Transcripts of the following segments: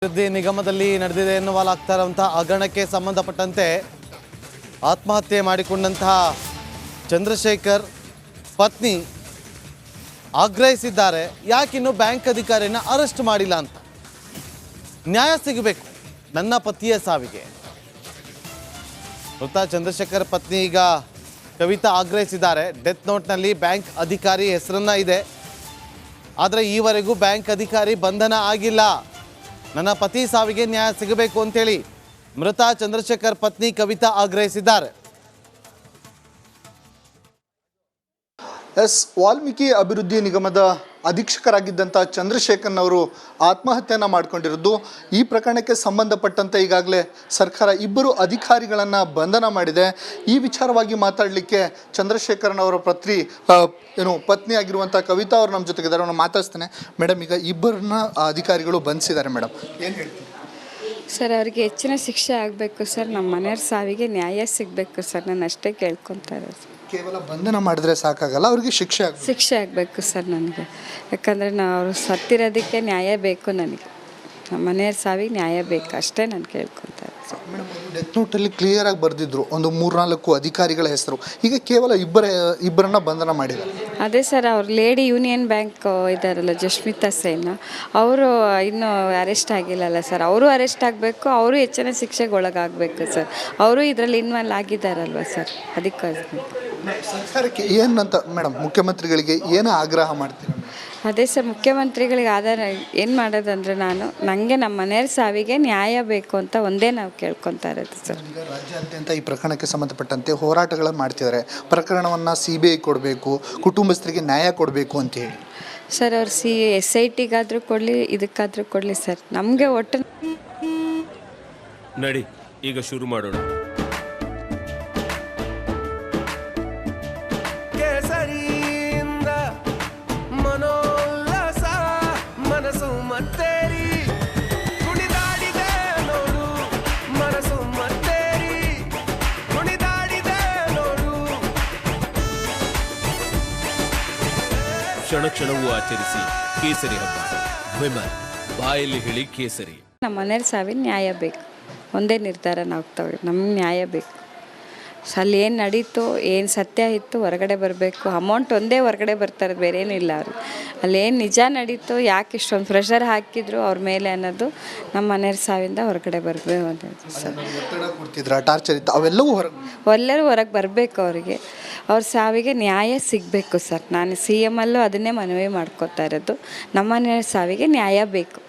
ಅಭಿವೃದ್ಧಿ ನಿಗಮದಲ್ಲಿ ನಡೆದಿದೆ ಎನ್ನುವಲಾಗ್ತಾ ಇರುವಂತಹ ಹಗರಣಕ್ಕೆ ಸಂಬಂಧಪಟ್ಟಂತೆ ಆತ್ಮಹತ್ಯೆ ಮಾಡಿಕೊಂಡಂತಹ ಚಂದ್ರಶೇಖರ್ ಪತ್ನಿ ಆಗ್ರಹಿಸಿದ್ದಾರೆ, ಯಾಕಿನ್ನು ಬ್ಯಾಂಕ್ ಅಧಿಕಾರಿಯನ್ನು ಅರೆಸ್ಟ್ ಮಾಡಿಲ್ಲ ಅಂತ. ನ್ಯಾಯ ಸಿಗಬೇಕು ನನ್ನ ಪತಿಯ ಸಾವಿಗೆ. ಮೃತ ಚಂದ್ರಶೇಖರ್ ಪತ್ನಿ ಈಗ ಕವಿತಾ ಆಗ್ರಹಿಸಿದ್ದಾರೆ. ಡೆತ್ ನೋಟ್ನಲ್ಲಿ ಬ್ಯಾಂಕ್ ಅಧಿಕಾರಿ ಹೆಸರನ್ನ ಇದೆ, ಆದರೆ ಈವರೆಗೂ ಬ್ಯಾಂಕ್ ಅಧಿಕಾರಿ ಬಂಧನ ಆಗಿಲ್ಲ. ನನ್ನ ಪತಿ ಸಾವಿಗೆ ನ್ಯಾಯ ಸಿಗಬೇಕು ಅಂತೇಳಿ ಮೃತ ಚಂದ್ರಶೇಖರ್ ಪತ್ನಿ ಕವಿತಾ ಆಗ್ರಹಿಸಿದ್ದಾರೆ. ವಾಲ್ಮೀಕಿ ಅಭಿವೃದ್ಧಿ ನಿಗಮದ ಅಧೀಕ್ಷಕರಾಗಿದ್ದಂಥ ಚಂದ್ರಶೇಖರ್ನವರು ಆತ್ಮಹತ್ಯೆಯನ್ನು ಮಾಡಿಕೊಂಡಿರೋದು. ಈ ಪ್ರಕರಣಕ್ಕೆ ಸಂಬಂಧಪಟ್ಟಂತೆ ಈಗಾಗಲೇ ಸರ್ಕಾರ ಇಬ್ಬರು ಅಧಿಕಾರಿಗಳನ್ನು ಬಂಧನ ಮಾಡಿದೆ. ಈ ವಿಚಾರವಾಗಿ ಮಾತಾಡಲಿಕ್ಕೆ ಚಂದ್ರಶೇಖರ್ನವರ ಪತ್ನಿ ಆಗಿರುವಂಥ ಕವಿತಾ ಅವರು ನಮ್ಮ ಜೊತೆಗಿದ್ದಾರೆ. ಅವ್ರನ್ನ ಮಾತಾಡ್ತಾನೆ. ಮೇಡಮ್, ಈಗ ಇಬ್ಬರನ್ನ ಅಧಿಕಾರಿಗಳು ಬಂಧಿಸಿದ್ದಾರೆ ಮೇಡಮ್, ಏನು ಹೇಳ್ತೀವಿ ಸರ್? ಅವ್ರಿಗೆ ಹೆಚ್ಚಿನ ಶಿಕ್ಷೆ ಆಗಬೇಕು ಸರ್. ನಮ್ಮ ಮನೆಯವ್ರ ಸಾವಿಗೆ ನ್ಯಾಯ ಸಿಗಬೇಕು ಸರ್. ನಾನು ಅಷ್ಟೇ ಕೇಳ್ಕೊತಾ ಇರೋದು. ಕೇವಲ ಬಂಧನ ಮಾಡಿದ್ರೆ ಸಾಕಾಗಲ್ಲ, ಅವ್ರಿಗೆ ಶಿಕ್ಷೆ ಆಗಬೇಕು ಸರ್ ನನಗೆ. ಯಾಕಂದರೆ ನಾವು ಸತ್ತಿರೋದಕ್ಕೆ ನ್ಯಾಯ ಬೇಕು ನನಗೆ. ನಮ್ಮ ಮನೆಯವ್ರ ಸಾವಿಗೆ ನ್ಯಾಯ ಬೇಕು, ಅಷ್ಟೇ ನಾನು ಕೇಳ್ಕೊತಾ ಇರೋದು. ಮೇಡಮ್, ಡೆತ್ ನೋಟಲ್ಲಿ ಕ್ಲಿಯರಾಗಿ ಬರೆದಿದ್ರು ಒಂದು 3-4 ಅಧಿಕಾರಿಗಳ ಹೆಸರು. ಈಗ ಕೇವಲ ಇಬ್ಬರನ್ನ ಬಂಧನ ಮಾಡಿದ್ದಾರೆ. ಅದೇ ಸರ್, ಅವ್ರು ಲೇಡಿ ಯೂನಿಯನ್ ಬ್ಯಾಂಕ್ ಇದ್ದಾರಲ್ಲ ಜಶ್ಮಿತಾ ಸೇನ್, ಅವರು ಇನ್ನೂ ಅರೆಸ್ಟ್ ಆಗಿಲ್ಲಲ್ಲ ಸರ್. ಅವರು ಅರೆಸ್ಟ್ ಆಗಬೇಕು, ಅವರು ಹೆಚ್ಚಿನ ಶಿಕ್ಷೆಗೆ ಒಳಗಾಗಬೇಕು ಸರ್. ಅವರು ಇದರಲ್ಲಿ ಇನ್ವಾಲ್ವ್ ಆಗಿದ್ದಾರಲ್ವ ಸರ್, ಅದಕ್ಕೋಸ್ಕರ. ಸರ್ಕಾರಕ್ಕೆ ಏನಂತ ಮೇಡಮ್, ಮುಖ್ಯಮಂತ್ರಿಗಳಿಗೆ ಏನು ಆಗ್ರಹ ಮಾಡ್ತೀರಾ? ಅದೇ ಸರ್, ಮುಖ್ಯಮಂತ್ರಿಗಳಿಗೆ ಆಧಾರ ಏನು ಮಾಡೋದಂದ್ರೆ ನನಗೆ ನಮ್ಮ ಮನೆಯವ್ರ ಸಾವಿಗೆ ನ್ಯಾಯ ಬೇಕು ಅಂತ ಒಂದೇ ನಾವು ಕೇಳ್ಕೊತಾ ಇರೋದು ಸರ್. ಈಗ ರಾಜ್ಯಾದ್ಯಂತ ಈ ಪ್ರಕರಣಕ್ಕೆ ಸಂಬಂಧಪಟ್ಟಂತೆ ಹೋರಾಟಗಳನ್ನು ಮಾಡ್ತಿದ್ದಾರೆ. ಪ್ರಕರಣವನ್ನು CBI ಕೊಡಬೇಕು, ಕುಟುಂಬಸ್ಥರಿಗೆ ನ್ಯಾಯ ಕೊಡಬೇಕು ಅಂತ ಹೇಳಿ. ಸರ್, ಅವ್ರು SITಗಾದರೂ ಕೊಡಲಿ, ಇದಕ್ಕಾದರೂ ಕೊಡಲಿ ಸರ್. ನಮಗೆ ಒಟ್ಟು ನಡಿ ಈಗ ಶುರು ಮಾಡೋಣ. ಕ್ಷಣ ಕ್ಷಣವೂ ಆಚರಿಸಿ ಕೇಸರಿ ಹಬ್ಬ. ವಿಮಲ್, ಬಾಯಲ್ಲಿ ಹೇಳಿ ಕೇಸರಿ. ನಮ್ಮ ಮನೆಯವ್ರ ಸಾವಿನ ನ್ಯಾಯ ಬೇಕು, ಒಂದೇ ನಿರ್ಧಾರ ನಾವು ತಗೊಳ್ಳಿ. ನಮ್ಗೆ ನ್ಯಾಯ ಬೇಕು. ಅಲ್ಲಿ ಏನು ನಡೀತು, ಏನು ಸತ್ಯ ಇತ್ತು ಹೊರಗಡೆ ಬರಬೇಕು. ಅಮೌಂಟ್ ಒಂದೇ ಹೊರಗಡೆ ಬರ್ತಾರೆ, ಬೇರೆ ಏನಿಲ್ಲ. ಅವರು ಅಲ್ಲೇನು ನಿಜ ನಡೀತು, ಯಾಕೆ ಇಷ್ಟೊಂದು ಪ್ರೆಷರ್ ಹಾಕಿದ್ರು ಅವ್ರ ಮೇಲೆ ಅನ್ನೋದು ನಮ್ಮ ಮನೆಯವ್ರ ಸಾವಿಂದ ಹೊರಗಡೆ ಬರಬೇಕು ಅನ್ನೋದು ಸರ್. ಟಾರ್ಚರ್ ಇತ್ತು, ಅವೆಲ್ಲವೂ ಎಲ್ಲರೂ ಹೊರಗೆ ಬರಬೇಕು. ಅವರಿಗೆ ಅವ್ರ ಸಾವಿಗೆ ನ್ಯಾಯ ಸಿಗಬೇಕು ಸರ್. ನಾನು CM ಅಲ್ಲೂ ಅದನ್ನೇ ಮನವಿ ಮಾಡ್ಕೋತಾ ಇರೋದು. ನಮ್ಮ ಮನೆಯವ್ರ ಸಾವಿಗೆ ನ್ಯಾಯ ಬೇಕು.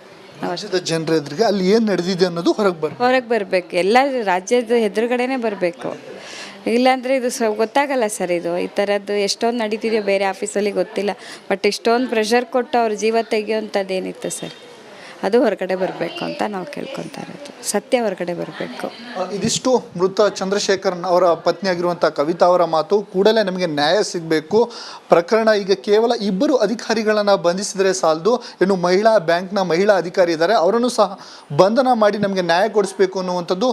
ರಾಜ್ಯದ ಜನರ ಎದುರಿಗೆ ಅಲ್ಲಿ ಏನು ನಡೆದಿದೆ ಅನ್ನೋದು ಹೊರಗೆ ಬರಬೇಕು. ಎಲ್ಲ ರಾಜ್ಯದ ಎದುರುಗಡೆನೇ ಬರಬೇಕು. ಇಲ್ಲಾಂದರೆ ಇದು ಗೊತ್ತಾಗಲ್ಲ ಸರ್. ಈ ಥರದ್ದು ಎಷ್ಟೊಂದು ನಡೀತಿದೆಯೋ ಬೇರೆ ಆಫೀಸಲ್ಲಿ ಗೊತ್ತಿಲ್ಲ. ಬಟ್ ಇಷ್ಟೊಂದು ಪ್ರೆಷರ್ ಕೊಟ್ಟು ಅವ್ರ ಜೀವ ತೆಗೆಯುವಂಥದ್ದು ಏನಿತ್ತು ಸರ್, ಅದು ಹೊರಗಡೆ ಬರಬೇಕು ಅಂತ ನಾವು ಕೇಳ್ಕೊತಾ ಇರೋದು. ಸತ್ಯ ಹೊರಗಡೆ ಬರಬೇಕು. ಇದಿಷ್ಟು ಮೃತ ಚಂದ್ರಶೇಖರ್ ಅವರ ಪತ್ನಿಯಾಗಿರುವಂಥ ಕವಿತಾ ಅವರ ಮಾತು. ಕೂಡಲೇ ನಮಗೆ ನ್ಯಾಯ ಸಿಗಬೇಕು. ಪ್ರಕರಣ ಈಗ ಕೇವಲ ಇಬ್ಬರು ಅಧಿಕಾರಿಗಳನ್ನು ಬಂಧಿಸಿದರೆ ಸಾಲದು, ಇನ್ನು ಬ್ಯಾಂಕ್ನ ಮಹಿಳಾ ಅಧಿಕಾರಿ ಇದ್ದಾರೆ, ಅವರನ್ನು ಸಹ ಬಂಧನ ಮಾಡಿ ನಮಗೆ ನ್ಯಾಯ ಕೊಡಿಸಬೇಕು ಅನ್ನುವಂಥದ್ದು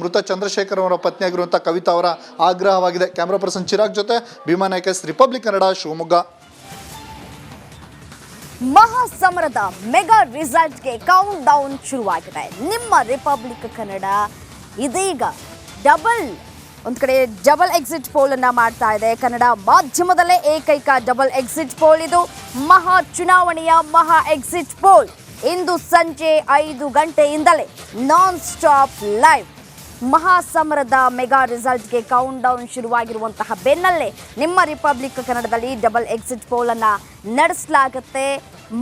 ಮೃತ ಚಂದ್ರಶೇಖರ್ ಅವರ ಪತ್ನಿಯಾಗಿರುವಂಥ ಕವಿತಾ ಅವರ ಆಗ್ರಹವಾಗಿದೆ. ಕ್ಯಾಮ್ರಾ ಪರ್ಸನ್ ಚಿರಾಗ್ ಜೊತೆ ಭೀಮಾ ನಾಯ್ಕ, ರಿಪಬ್ಲಿಕ್ ಕನ್ನಡ, ಶಿವಮೊಗ್ಗ. ಮಹಾಸಮರದ ಮೆಗಾ ರಿಸಲ್ಟ್ಗೆ ಕೌಂಟ್ ಡೌನ್ ಶುರುವಾಗಿದೆ. ನಿಮ್ಮ ರಿಪಬ್ಲಿಕ್ ಕನ್ನಡ ಇದೀಗ ಒಂದು ಕಡೆ ಡಬಲ್ ಎಕ್ಸಿಟ್ ಪೋಲ್ ಅನ್ನ ಮಾಡ್ತಾ ಇದೆ. ಕನ್ನಡ ಮಾಧ್ಯಮದಲ್ಲೇ ಏಕೈಕ ಡಬಲ್ ಎಕ್ಸಿಟ್ ಪೋಲ್ ಇದು. ಮಹಾ ಚುನಾವಣೆಯ ಮಹಾ ಎಕ್ಸಿಟ್ ಪೋಲ್ ಇಂದು ಸಂಜೆ 5 ಗಂಟೆಯಿಂದಲೇ ನಾನ್ ಸ್ಟಾಪ್ ಲೈವ್. ಮಹಾಸಮರದ ಮೆಗಾ ರಿಸಲ್ಟ್ಗೆ ಕೌಂಟ್ ಡೌನ್ ಶುರುವಾಗಿರುವಂತಹ ಬೆನ್ನಲ್ಲೇ ನಿಮ್ಮ ರಿಪಬ್ಲಿಕ್ ಕನ್ನಡದಲ್ಲಿ ಡಬಲ್ ಎಕ್ಸಿಟ್ ಪೋಲ್ ಅನ್ನ ನಡೆಸಲಾಗುತ್ತೆ.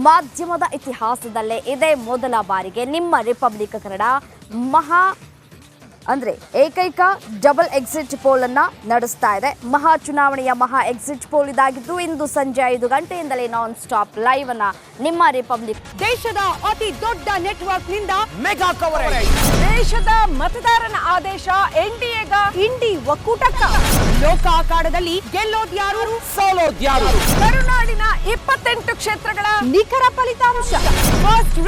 ಮಾಧ್ಯಮದ ಇತಿಹಾಸದಲ್ಲೇ ಇದೇ ಮೊದಲ ಬಾರಿಗೆ ನಿಮ್ಮ ರಿಪಬ್ಲಿಕ್ ಕನ್ನಡ ಏಕೈಕ ಡಬಲ್ ಎಕ್ಸಿಟ್ ಪೋಲ್ ಅನ್ನ ನಡೆಸ್ತಾ ಇದೆ. ಮಹಾ ಚುನಾವಣೆಯ ಮಹಾ ಎಕ್ಸಿಟ್ ಪೋಲ್ ಇದಾಗಿದ್ದು ಇಂದು ಸಂಜೆ 5 ಗಂಟೆಯಿಂದಲೇ ನಾನ್ ಸ್ಟಾಪ್ ಲೈವ್ ಅನ್ನ ನಿಮ್ಮ ರಿಪಬ್ಲಿಕ್. ದೇಶದ ಅತಿ ದೊಡ್ಡ ನೆಟ್ವರ್ಕ್ ನಿಂದ ಮೆಗಾ ಕವರೇಜ್. ದೇಶದ ಮತದಾರನ ಆದೇಶ NDAಗ ಇಂಡಿ ಒಕ್ಕೂಟಕ್ಕ. ಲೋಕ ಅಖಾಡದಲ್ಲಿ ಗೆಲ್ಲೋದ್ಯಾರು, ಸೋಲೋದ್ಯಾರು. ಕರುನಾಡಿನ 28 ಕ್ಷೇತ್ರಗಳ ನಿಖರ ಫಲಿತಾಂಶ. ಫಾಸ್ಟ್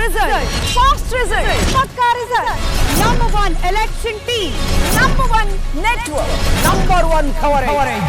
ರಿಸಲ್ಟ್, ಪಕ್ಕಾ result. Number 1 election team, number 1 network, number 1 coverage.